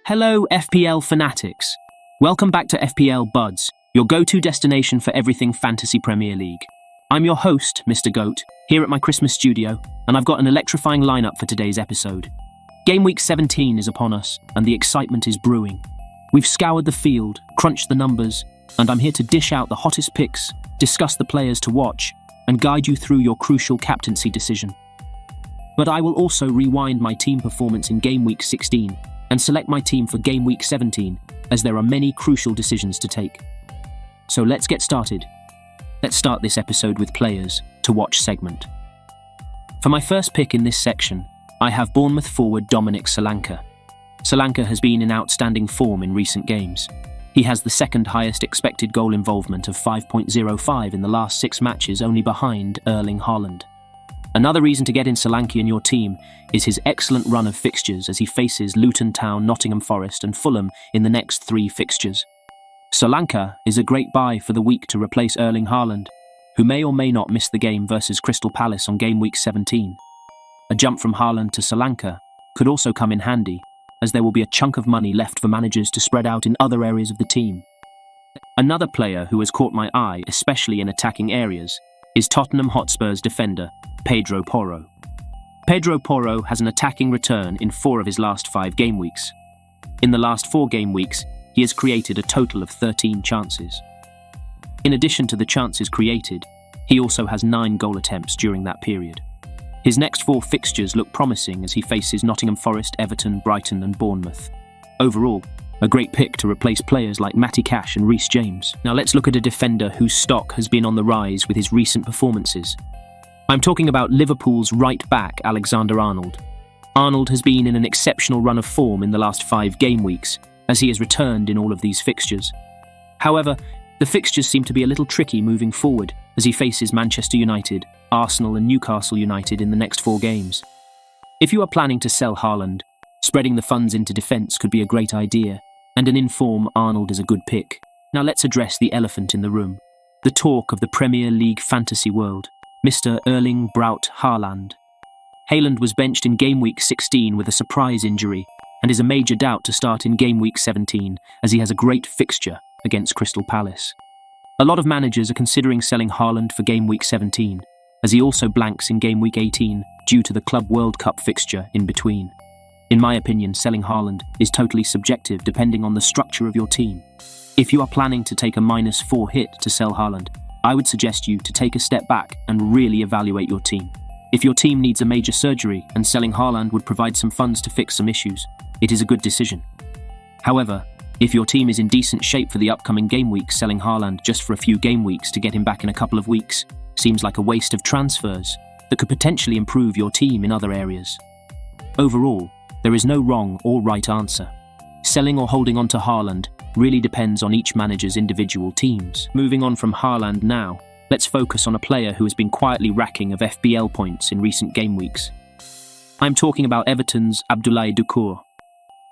Hello FPL fanatics. Welcome back to FPL Buds, your go-to destination for everything Fantasy Premier League. I'm your host, Mr. Goat, here at my Christmas studio, and I've got an electrifying lineup for today's episode. Game week 17 is upon us, and the excitement is brewing. We've scoured the field, crunched the numbers, and I'm here to dish out the hottest picks, discuss the players to watch, and guide you through your crucial captaincy decision. But I will also rewind my team performance in game week 16 and select my team for game week 17, as there are many crucial decisions to take. So let's get started. Let's start this episode with players to watch segment. For my first pick in this section, I have Bournemouth forward Dominic Solanke. Solanke has been in outstanding form in recent games. He has the second highest expected goal involvement of 5.05 in the last 6 matches, only behind Erling Haaland. Another reason to get in Solanke in your team is his excellent run of fixtures as he faces Luton Town, Nottingham Forest and Fulham in the next 3 fixtures. Solanke is a great buy for the week to replace Erling Haaland, who may or may not miss the game versus Crystal Palace on game week 17. A jump from Haaland to Solanke could also come in handy, as there will be a chunk of money left for managers to spread out in other areas of the team. Another player who has caught my eye, especially in attacking areas, is Tottenham Hotspur's defender, Pedro Porro. Pedro Porro has an attacking return in 4 of his last 5 game weeks. In the last 4 game weeks, he has created a total of 13 chances. In addition to the chances created, he also has 9 goal attempts during that period. His next 4 fixtures look promising as he faces Nottingham Forest, Everton, Brighton and Bournemouth. Overall, a great pick to replace players like Matty Cash and Reece James. Now let's look at a defender whose stock has been on the rise with his recent performances. I'm talking about Liverpool's right-back Alexander-Arnold. Arnold has been in an exceptional run of form in the last 5 game weeks, as he has returned in all of these fixtures. However, the fixtures seem to be a little tricky moving forward, as he faces Manchester United, Arsenal and Newcastle United in the next 4 games. If you are planning to sell Haaland, spreading the funds into defence could be a great idea, and an in-form Arnold is a good pick. Now let's address the elephant in the room, the talk of the Premier League fantasy world, Mr. Erling Braut Haaland. Haaland was benched in game week 16 with a surprise injury and is a major doubt to start in game week 17 as he has a great fixture against Crystal Palace. A lot of managers are considering selling Haaland for game week 17 as he also blanks in game week 18 due to the Club World Cup fixture in between. In my opinion, selling Haaland is totally subjective depending on the structure of your team. If you are planning to take a -4 hit to sell Haaland, I would suggest you to take a step back and really evaluate your team. If your team needs a major surgery and selling Haaland would provide some funds to fix some issues, it is a good decision. However, if your team is in decent shape for the upcoming game week, selling Haaland just for a few game weeks to get him back in a couple of weeks seems like a waste of transfers that could potentially improve your team in other areas. Overall, there is no wrong or right answer. Selling or holding on to Haaland really depends on each manager's individual teams. Moving on from Haaland now, let's focus on a player who has been quietly racking of FPL points in recent game weeks. I'm talking about Everton's Abdoulaye Doucouré.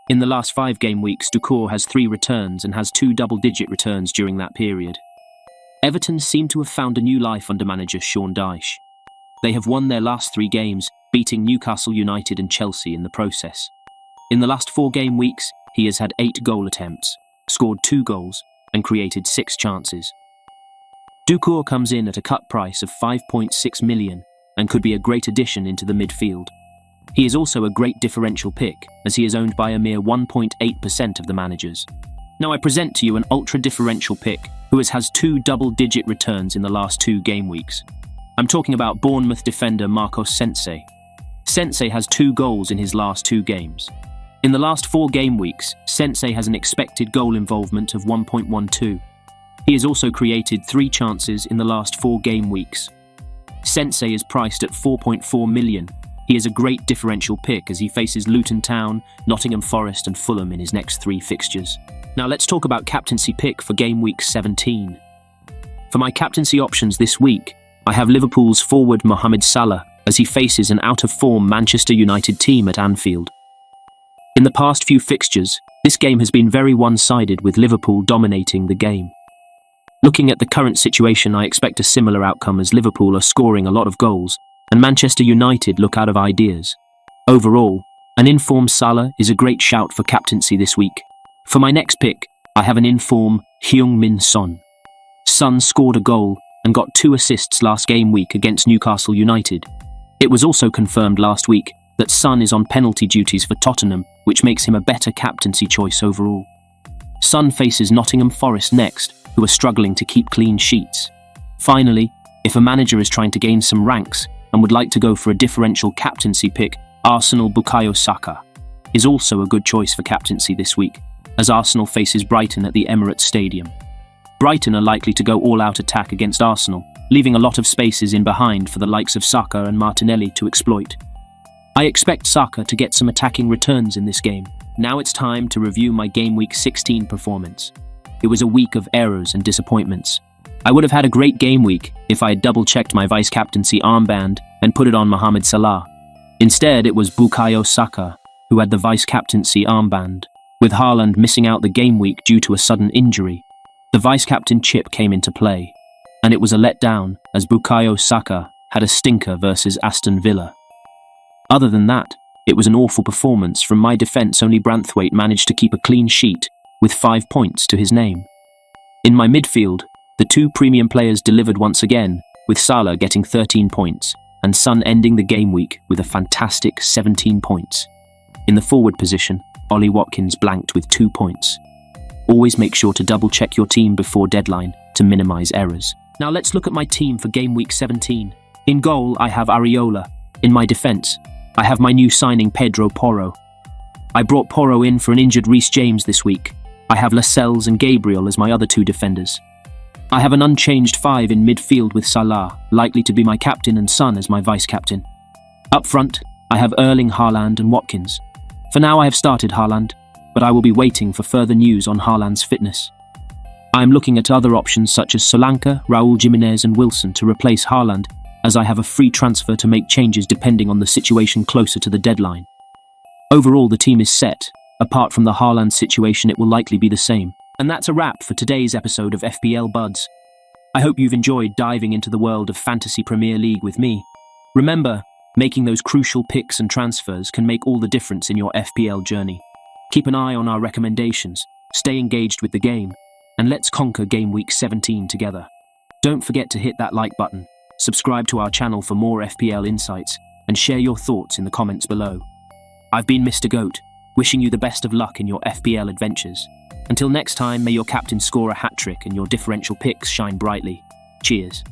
In the last 5 game weeks, Doucouré has 3 returns and has 2 double-digit returns during that period. Everton seem to have found a new life under manager Sean Dyche. They have won their last 3 games, beating Newcastle United and Chelsea in the process. In the last 4 game weeks, he has had 8 goal attempts, scored 2 goals, and created 6 chances. Doucouré comes in at a cut price of 5.6 million and could be a great addition into the midfield. He is also a great differential pick, as he is owned by a mere 1.8% of the managers. Now I present to you an ultra-differential pick who has 2 double-digit returns in the last 2 game weeks. I'm talking about Bournemouth defender Marcos Sense. Sense has 2 goals in his last 2 games. In the last 4 game weeks, Sense has an expected goal involvement of 1.12. He has also created 3 chances in the last 4 game weeks. Sense is priced at 4.4 million. He is a great differential pick as he faces Luton Town, Nottingham Forest and Fulham in his next 3 fixtures. Now let's talk about captaincy pick for game week 17. For my captaincy options this week, I have Liverpool's forward Mohamed Salah as he faces an out-of-form Manchester United team at Anfield. In the past few fixtures, this game has been very one-sided with Liverpool dominating the game. Looking at the current situation, I expect a similar outcome as Liverpool are scoring a lot of goals and Manchester United look out of ideas. Overall, An informed Salah is a great shout for captaincy this week. For my next pick, I have an informed Heung-min Son. Son scored a goal and got 2 assists last game week against Newcastle United. It was also confirmed last week that Son is on penalty duties for Tottenham, which makes him a better captaincy choice overall. Son faces Nottingham Forest next, who are struggling to keep clean sheets. Finally, if a manager is trying to gain some ranks and would like to go for a differential captaincy pick, Arsenal Bukayo Saka is also a good choice for captaincy this week, as Arsenal faces Brighton at the Emirates Stadium. Brighton are likely to go all-out attack against Arsenal, leaving a lot of spaces in behind for the likes of Saka and Martinelli to exploit. I expect Saka to get some attacking returns in this game. Now it's time to review my Game Week 16 performance. It was a week of errors and disappointments. I would have had a great game week if I had double-checked my vice-captaincy armband and put it on Mohamed Salah. Instead, it was Bukayo Saka who had the vice-captaincy armband, with Haaland missing out the game week due to a sudden injury. The vice-captain chip came into play, and it was a letdown as Bukayo Saka had a stinker versus Aston Villa. Other than that, it was an awful performance from my defence. Only Branthwaite managed to keep a clean sheet with 5 points to his name. In my midfield, the 2 premium players delivered once again, with Salah getting 13 points and Son ending the game week with a fantastic 17 points. In the forward position, Ollie Watkins blanked with 2 points. Always make sure to double-check your team before deadline to minimise errors. Now let's look at my team for Game Week 17. In goal, I have Areola. In my defence, I have my new signing Pedro Porro. I brought Porro in for an injured Reece James this week. I have Lascelles and Gabriel as my other 2 defenders. I have an unchanged 5 in midfield with Salah, likely to be my captain, and Son as my vice-captain. Up front, I have Erling Haaland and Watkins. For now I have started Haaland, but I will be waiting for further news on Haaland's fitness. I am looking at other options such as Solanke, Raúl Jimenez and Wilson to replace Haaland, as I have a free transfer to make changes depending on the situation closer to the deadline. Overall, the team is set. Apart from the Haaland situation, it will likely be the same. And that's a wrap for today's episode of FPL Buds. I hope you've enjoyed diving into the world of Fantasy Premier League with me. Remember, making those crucial picks and transfers can make all the difference in your FPL journey. Keep an eye on our recommendations, stay engaged with the game, and let's conquer Game Week 17 together. Don't forget to hit that like button, subscribe to our channel for more FPL insights, and share your thoughts in the comments below. I've been Mr. Goat, wishing you the best of luck in your FPL adventures. Until next time, may your captain score a hat-trick and your differential picks shine brightly. Cheers.